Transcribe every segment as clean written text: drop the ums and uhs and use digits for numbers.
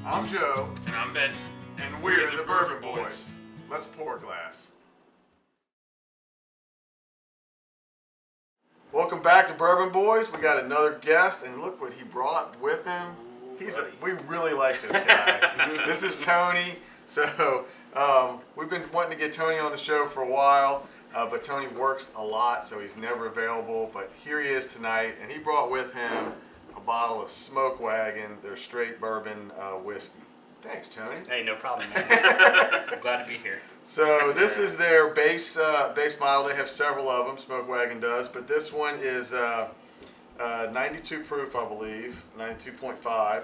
I'm Joe. And I'm Ben. And we're the Bourbon Boys. Let's pour a glass. Welcome back to Bourbon Boys. We got another guest, and look what he brought with him. We really like this guy. This is Tony. So we've been wanting to get Tony on the show for a while, but Tony works a lot, so he's never available. But here he is tonight, and he brought with him a bottle of Smoke Wagon, their straight bourbon whiskey. Thanks, Tony. Hey, no problem, man. I'm glad to be here. So this is their base model. They have several of them, Smoke Wagon does, but this one is 92 proof, I believe, 92.5.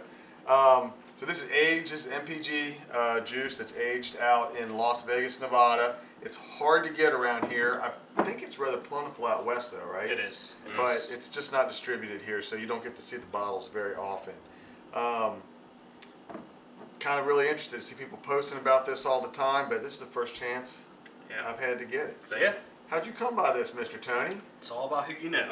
So this is aged, this is MPG juice that's aged out in Las Vegas, Nevada. It's hard to get around here. I think it's rather plentiful out west though, right? It is. But it's just not distributed here, so you don't get to see the bottles very often. Kind of really interested to see people posting about this all the time, but this is the first chance I've had to get it. So, yeah. How'd you come by this, Mr. Tony? It's all about who you know.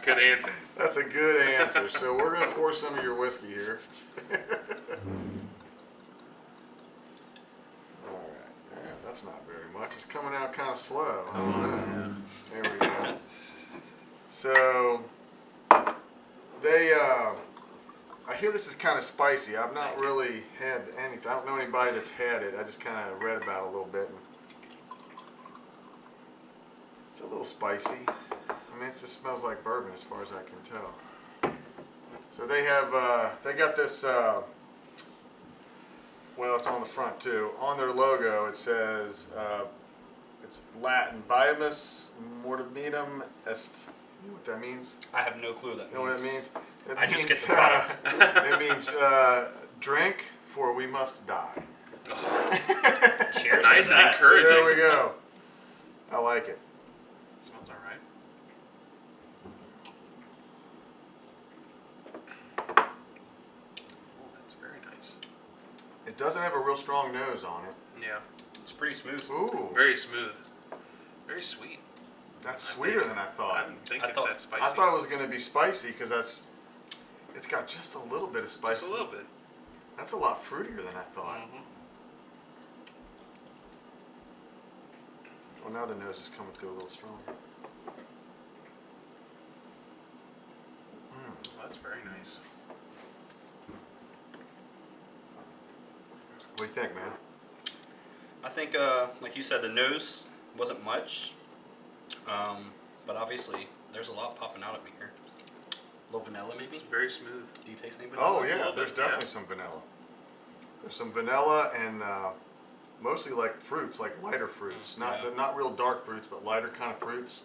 Good answer. That's a good answer. So we're going to pour some of your whiskey here. All right. Yeah, that's not very much. It's coming out kind of slow. There we go. So I hear this is kind of spicy. I've not really had anything. I don't know anybody that's had it. I just kind of read about it a little bit. It's a little spicy. I mean, it just smells like bourbon as far as I can tell. So they have, they got this, well, it's on the front too. On their logo it says, it's Latin, Biomus Mortabidum Est. You know what that means? I have no clue what that means. You know what that means? I just get the product. It means drink for we must die. Cheers Nice to and that. encouraging. So there we go. I like it. Smells all right. Oh, that's very nice. It doesn't have a real strong nose on it. Yeah. It's pretty smooth. Ooh, Very smooth. Very sweet. that's sweeter than I I thought. didn't think I it's thought- that spicy. I thought it was going to be spicy because it's got just a little bit of spice. Just a little bit. That's a lot fruitier than I thought. Mm-hmm. Well, now the nose is coming through a little stronger. Well, that's very nice. What do you think, man? I think, like you said, the nose wasn't much, but obviously there's a lot popping out at me here. A little vanilla, maybe? Very smooth. Do you taste any vanilla? Oh a yeah, little there's bit, definitely yeah. some vanilla. There's some vanilla and mostly like fruits, like lighter fruits. Not real dark fruits, but lighter kind of fruits.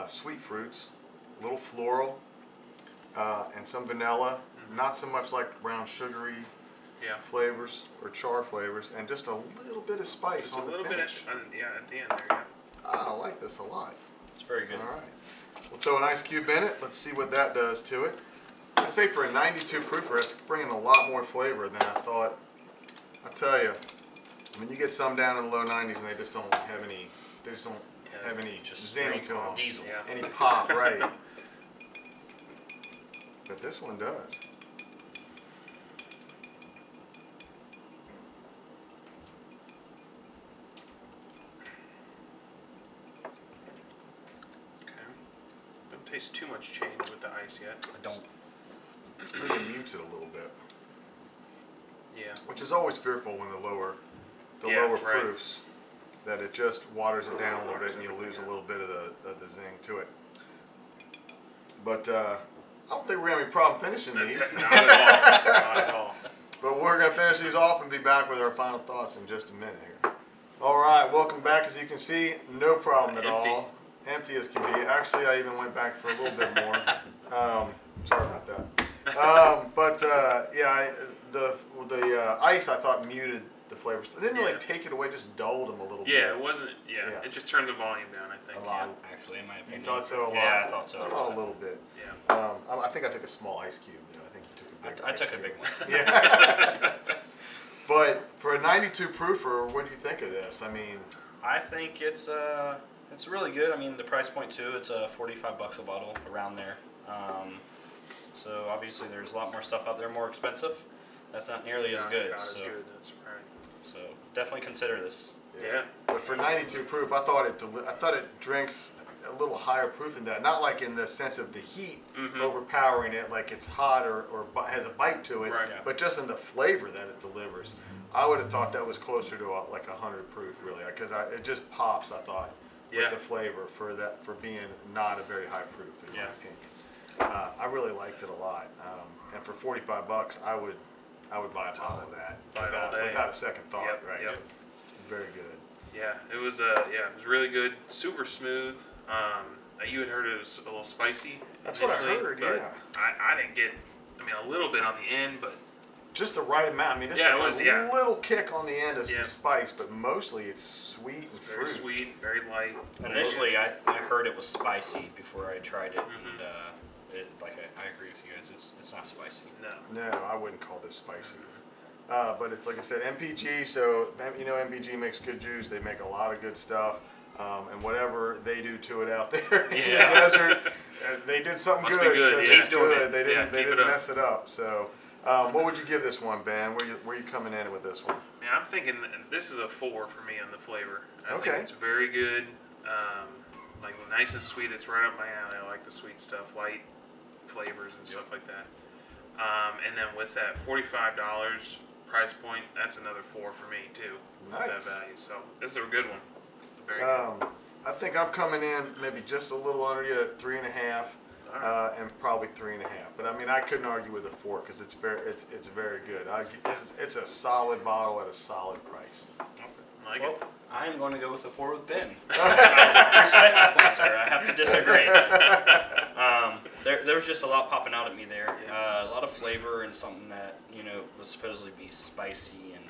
Sweet fruits, a little floral, and some vanilla. Not so much like brown sugary flavors or char flavors, and just a little bit of spice Just on a the little bit finish. at the end there, yeah. I like this a lot. It's very good. All right. We'll throw an ice cube in it. Let's see what that does to it. I say for a 92 proofer, it's bringing a lot more flavor than I thought. I tell you, when you get some down in the low 90s and they just don't have any, Just zing straight to them, diesel. Yeah. any pop, right? But this one does. Okay. Don't taste too much change with the ice yet. I don't. I think it mutes it a little bit, Yeah. which is always fearful when the lower Yeah, right. proofs, that it just waters it down a little bit and you lose a little bit of the zing to it. But I don't think we're gonna have any problem finishing these. Not at all. Not at all. But we're going to finish these off and be back with our final thoughts in just a minute here. All right, welcome back. As you can see, no problem at Empty. all. Empty as can be. Actually, I even went back for a little bit more. Sorry about that. Yeah, the ice I thought muted the flavors. It didn't really take it away, just dulled them a little bit. Yeah, it wasn't. Yeah, Yeah. it just turned the volume down. I think. A lot, actually, in my opinion. You thought so a lot? Yeah, I thought so. I thought a little bit. Yeah. I think I took a small ice cube. Though. I think you took a big I ice took a cube. big one. Yeah. But for a 92 proofer, what do you think of this? I mean, I think it's really good. I mean, the price point too. It's $45 a bottle, around there. So obviously there's a lot more stuff out there more expensive. That's not nearly as good. Not as So, good. That's right. so definitely consider this. Yeah. But for 92 proof, I thought it drinks a little higher proof than that. Not like in the sense of the heat overpowering it, like it's hot or has a bite to it, Right. Yeah. but just in the flavor that it delivers. I would have thought that was closer to like 100 proof, really, because it just pops. I thought with the flavor for being not a very high proof, in my opinion. I really liked it a lot, and for $45, I would buy a bottle of that Buy it all day. without a second thought. Yep, Right? yep. Very good. Yeah, it was really good, super smooth. You had heard it was a little spicy. That's what I initially, heard, but yeah. I didn't get. I mean, a little bit on the end, but Just the right amount. I mean, just Yeah, a it was, yeah. little kick on the end of Yeah. some spice, but mostly it's sweet it's and very fruit. sweet, very light. Initially, I heard it was spicy before I tried it, and I agree with you guys. It's not spicy. No. No, I wouldn't call this spicy. But it's like I said, MPG. So MPG makes good juice. They make a lot of good stuff. And whatever they do to it out there in the desert, they did something Must be good good, because yeah. it's Keep doing good. it. They didn't Yeah, keep it up. mess it up. So, what would you give this one, Ben? Where you coming in with this one? Yeah, I'm thinking this is a 4 for me on the flavor. I Okay. think it's very good. Like nice and sweet. It's right up my alley. I like the sweet stuff, light flavors and stuff like that. And then with that $45 price point, that's another 4 for me too. With that Nice. value. So this is a good one. Very good. I think I'm coming in maybe just a little under you at 3.5, All right. and probably 3.5. But I mean, I couldn't argue with a 4 because it's very good. It's a solid bottle at a solid price. I like Well, it. I'm going to go with a 4 with Ben. Respectfully, sir. I have to disagree. There was just a lot popping out at me there. Yeah. A lot of flavor and something that was supposedly be spicy, and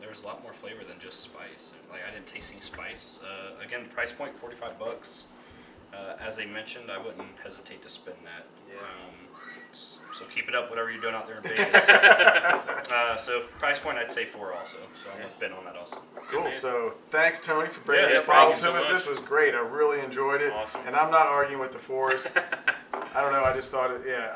there was a lot more flavor than just spice. Like I didn't taste any spice. Again, the price point $45. As I mentioned, I wouldn't hesitate to spend that. Yeah. So keep it up, whatever you're doing out there in Vegas. So price point, I'd say 4 also. So I'm with Ben on that also. Cool. man. So thanks, Tony, for bringing Yeah, this thank bottle you to so us. much. This was great. I really enjoyed it. Awesome. And I'm not arguing with the 4s. I don't know. I just thought it. Yeah.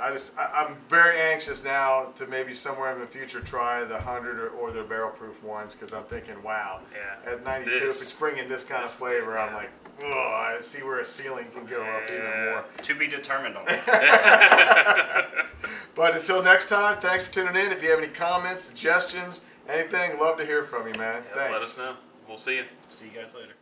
I'm very anxious now to maybe somewhere in the future try the 100 or their barrel proof ones because I'm thinking, wow. Yeah. At 92, if it's bringing this kind of flavor, I'm like, oh, I see where a ceiling can go up even more. To be determined on that. But until next time, thanks for tuning in. If you have any comments, suggestions, anything, love to hear from you, man. Yeah, Thanks. let us know. We'll see you. See you guys later.